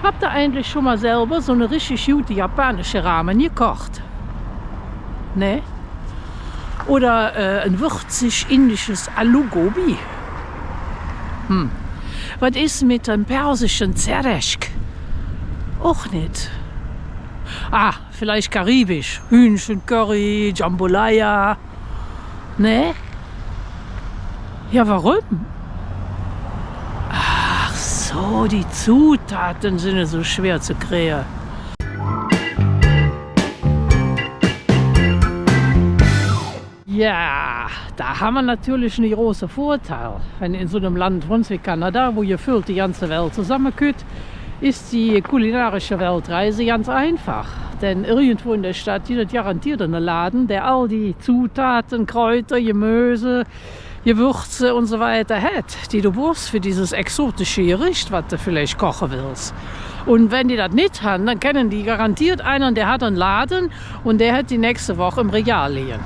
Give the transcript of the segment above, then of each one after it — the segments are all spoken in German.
Habt ihr eigentlich schon mal selber so eine richtig gute japanische Ramen gekocht? Ne? Oder ein würzig indisches Alu-Gobi? Was ist mit dem persischen Zeresk? Auch nicht. Vielleicht karibisch. Hühnchencurry, Jambalaya. Ne? Ja, warum? Ach so, die Zutaten sind so schwer zu kriegen. Ja, da haben wir natürlich einen großen Vorteil. Wenn in so einem Land wie Kanada, wo gefühlt die ganze Welt zusammenkommt, ist die kulinarische Weltreise ganz einfach. Denn irgendwo in der Stadt gibt es garantiert einen Laden, der all die Zutaten, Kräuter, Gemüse, Gewürze und so weiter hat, die du brauchst für dieses exotische Gericht, was du vielleicht kochen willst. Und wenn die das nicht haben, dann kennen die garantiert einen, der hat einen Laden und der hat die nächste Woche im Regal liegen.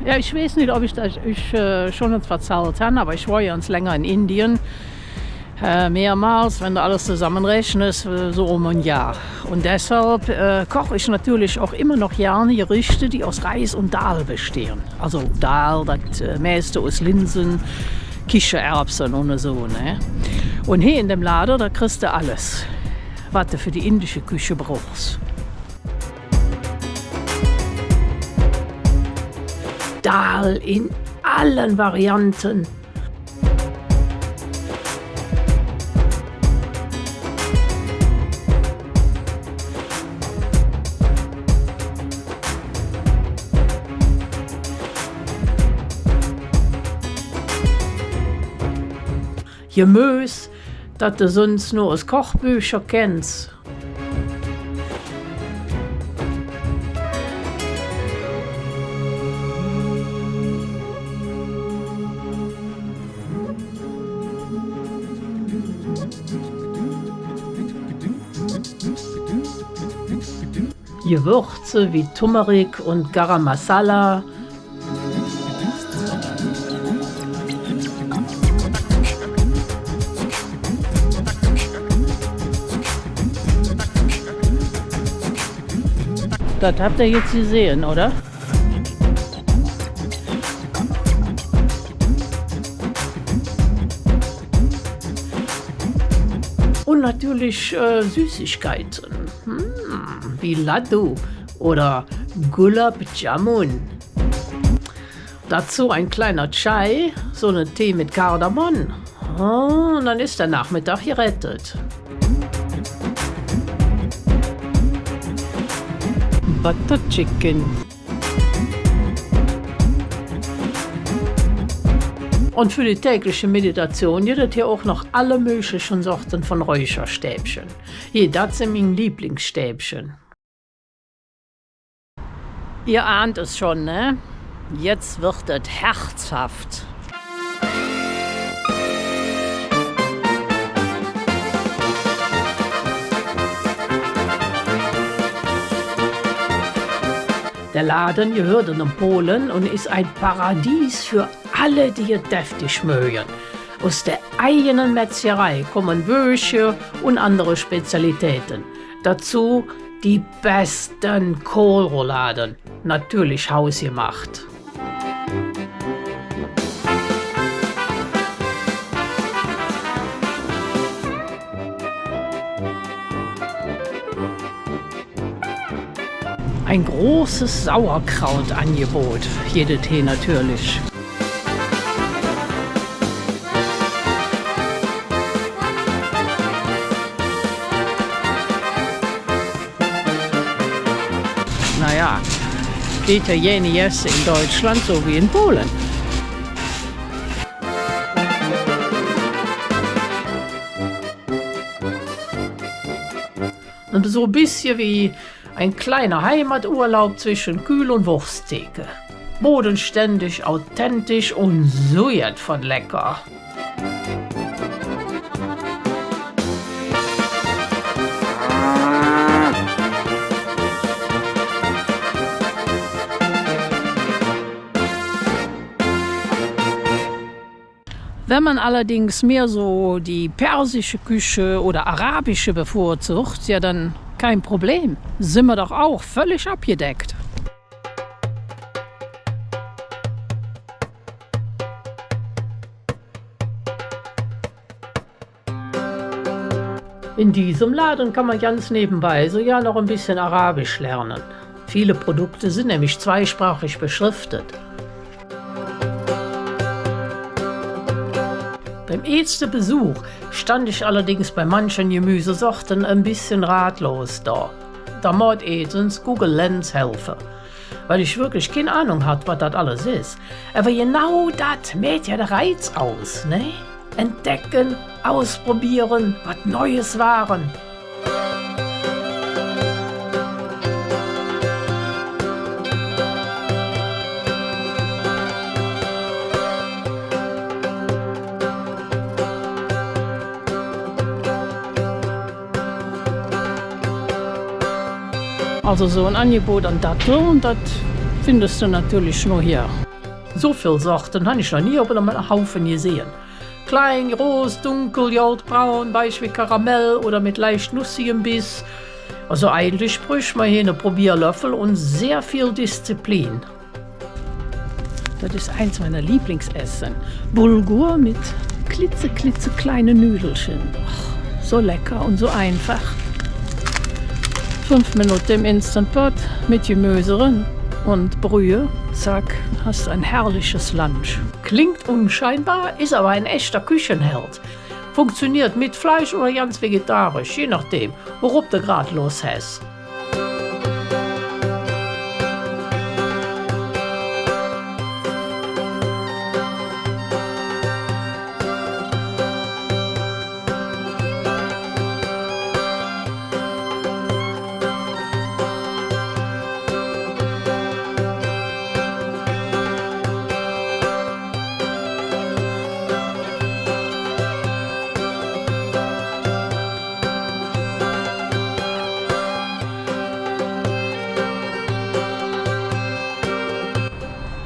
Ja, ich weiß nicht, ob ich das schon uns erzählt habe, aber ich war ja uns länger in Indien. Mehrmals, wenn du alles zusammenrechnest, so um ein Jahr. Und deshalb koche ich natürlich auch immer noch gerne Gerichte, die aus Reis und Dal bestehen. Also Dal, das meiste aus Linsen, Kichererbsen und so. Ne? Und hier in dem Laden, da kriegst du alles, was du für die indische Küche brauchst. Dal in allen Varianten. Gemüse, das du sonst nur aus Kochbüchern kennst. Gewürze wie Turmeric und Garam Masala. Das habt ihr jetzt gesehen, oder? Und natürlich Süßigkeiten. Wie Laddu oder Gulab Jamun. Dazu ein kleiner Chai, so ein Tee mit Kardamom. Und dann ist der Nachmittag gerettet. Butter Chicken. Und für die tägliche Meditation gibt es hier auch noch alle möglichen Sorten von Räucherstäbchen. Hier, das sind meine Lieblingsstäbchen. Ihr ahnt es schon, ne? Jetzt wird es herzhaft. Der Laden gehört in Polen und ist ein Paradies für alle, die es deftig mögen. Aus der eigenen Metzgerei kommen Bösche und andere Spezialitäten. Dazu die besten Kohlrouladen, natürlich hausgemacht. Ein großes Sauerkrautangebot, jede Tee natürlich. Naja, die Italiener essen in Deutschland so wie in Polen. Und so ein bisschen wie ein kleiner Heimaturlaub zwischen Kühl- und Wursttheke. Bodenständig, authentisch und so jetzt von lecker. Wenn man allerdings mehr so die persische Küche oder arabische bevorzugt, ja dann kein Problem. Sind wir doch auch völlig abgedeckt. In diesem Laden kann man ganz nebenbei sogar noch ein bisschen Arabisch lernen. Viele Produkte sind nämlich zweisprachig beschriftet. Beim ersten Besuch stand ich allerdings bei manchen Gemüsesorten ein bisschen ratlos da. Da muss etens Google Lens helfen, weil ich wirklich keine Ahnung hatte, was das alles ist. Aber genau das macht ja der Reiz aus, ne? Entdecken, ausprobieren, was Neues wahren. Also so ein Angebot an Datteln, und das findest du natürlich nur hier. So viele Sorten habe ich noch nie auf einem Haufen gesehen. Klein, groß, dunkel, goldbraun, weich wie Karamell oder mit leicht nussigem Biss. Also eigentlich bräuchte man hier einen Probierlöffel und sehr viel Disziplin. Das ist eins meiner Lieblingsessen. Bulgur mit klitzekleinen Nüdelchen. Ach, so lecker und so einfach. 5 Minuten im Instant-Pot mit Gemüse drin und Brühe. Zack, hast ein herrliches Lunch. Klingt unscheinbar, ist aber ein echter Küchenherd. Funktioniert mit Fleisch oder ganz vegetarisch, je nachdem, worauf du gerade los hast.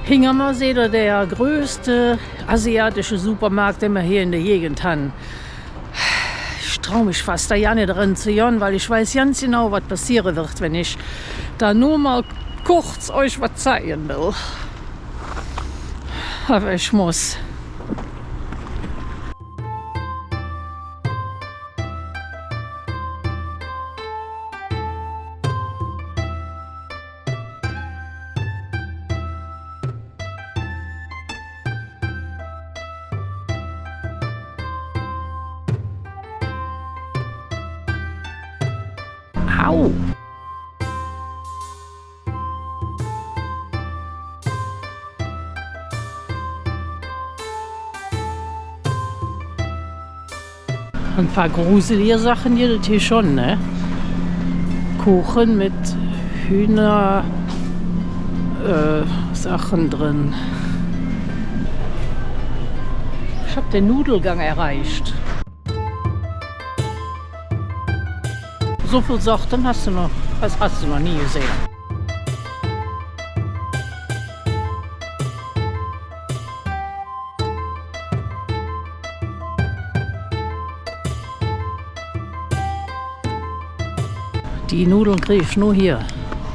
Hingermer seht ihr, der größte asiatische Supermarkt, den wir hier in der Gegend haben. Ich traue mich fast da ja nicht drin zu gehen, weil ich weiß ganz genau, was passieren wird, wenn ich da nur mal kurz euch was zeigen will. Aber ich muss. Au! Ein paar gruselige Sachen gibt es hier schon, ne? Kuchen mit Hühner Sachen drin. Ich habe den Nudelgang erreicht. So viele Sorten hast du noch nie gesehen. Die Nudeln kriege ich nur hier.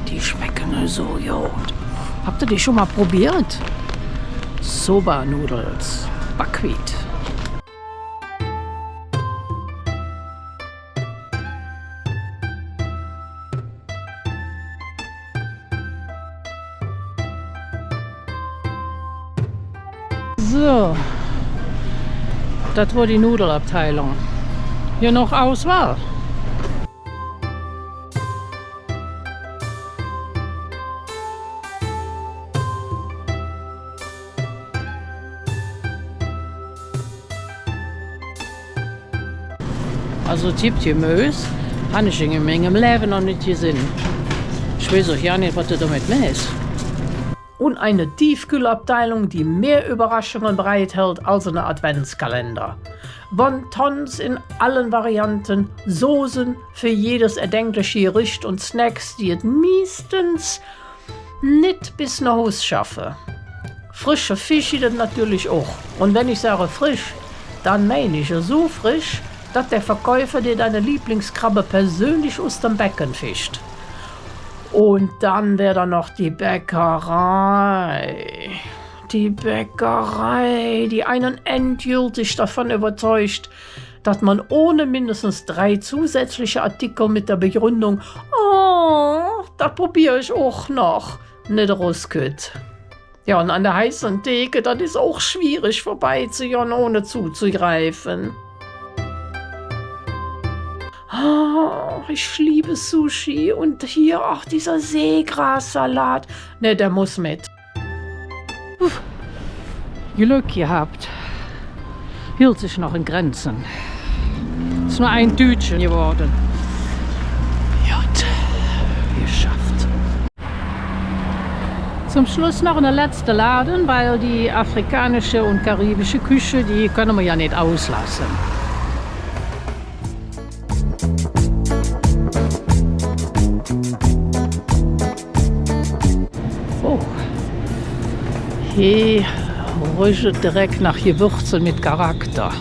Die schmecken so gut. Habt ihr die schon mal probiert? Soba-Nudels, Buckwheat. So, das war die Nudelabteilung. Hier noch Auswahl. Also Tipp Gemüse habe ich in meinem Leben noch nicht gesehen. Ich weiß auch ja nicht, was du damit meinst. Und eine Tiefkühlabteilung, die mehr Überraschungen bereithält als ein Adventskalender. Wontons in allen Varianten, Soßen für jedes erdenkliche Gericht und Snacks, die es meistens nicht bis nach Hause schaffen. Frische Fisch gibt es natürlich auch. Und wenn ich sage frisch, dann meine ich so frisch, dass der Verkäufer dir deine Lieblingskrabbe persönlich aus dem Becken fischt. Und dann wäre da noch die Bäckerei. Die Bäckerei, die einen endgültig davon überzeugt, dass man ohne mindestens 3 zusätzliche Artikel mit der Begründung "Oh, das probiere ich auch noch" nicht rauskriegt. Ja, und an der heißen Theke, das ist auch schwierig vorbeizujagen, ohne zuzugreifen. Oh, ich liebe Sushi und hier auch dieser Seegrassalat. Ne, der muss mit. Glück gehabt. Hielt sich noch in Grenzen. Ist nur ein Tütchen geworden. Gut, geschafft. Zum Schluss noch eine letzte Laden, weil die afrikanische und karibische Küche, die können wir ja nicht auslassen. Oh, hier riecht direkt nach Gewürzen mit Charakter.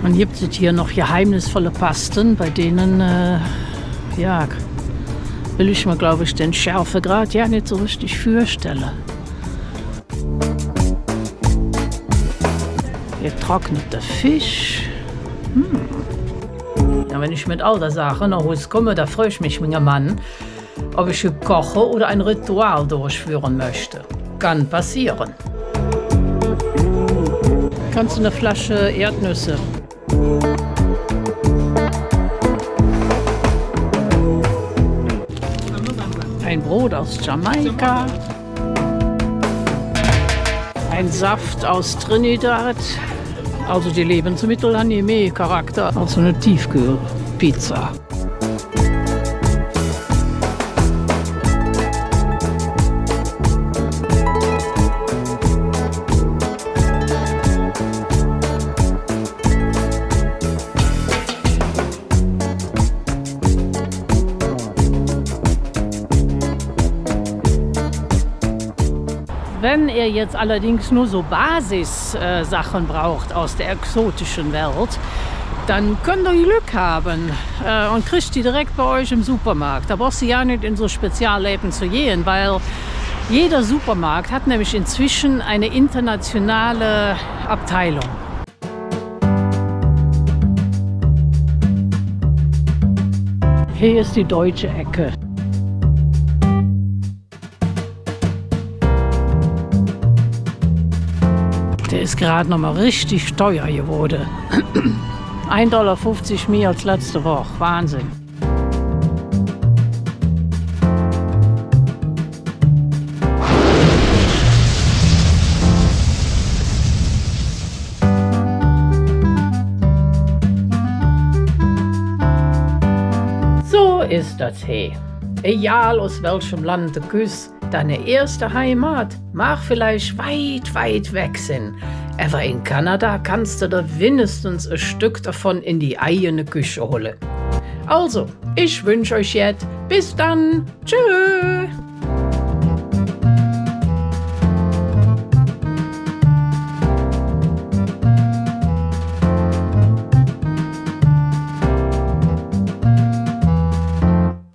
Man gibt es hier noch geheimnisvolle Pasten, bei denen, will ich mir, glaube ich, den Schärfegrad ja nicht so richtig vorstellen. Getrockneter Fisch. Ja, wenn ich mit all der Sache nach Hause komme, da freue ich mich, mein Mann, ob ich hier koche oder ein Ritual durchführen möchte. Kann passieren. Kannst du eine Flasche Erdnüsse? Ein Brot aus Jamaika. Ein Saft aus Trinidad. Also die Lebensmittel haben hier mehr Charakter als eine Tiefkühlpizza. Wenn ihr jetzt allerdings nur so Basissachen braucht aus der exotischen Welt, dann könnt ihr Glück haben und kriegt die direkt bei euch im Supermarkt. Da brauchst du ja nicht in so Spezialläden zu gehen, weil jeder Supermarkt hat nämlich inzwischen eine internationale Abteilung. Hier ist die deutsche Ecke. Der ist gerade noch mal richtig teuer geworden. 1,50 Dollar mehr als letzte Woche. Wahnsinn. So ist das hier. Egal aus welchem Land du kommst, deine erste Heimat mag vielleicht weit, weit weg sein. Aber in Kanada kannst du da wenigstens ein Stück davon in die eigene Küche holen. Also, ich wünsche euch jetzt bis dann. Tschüss.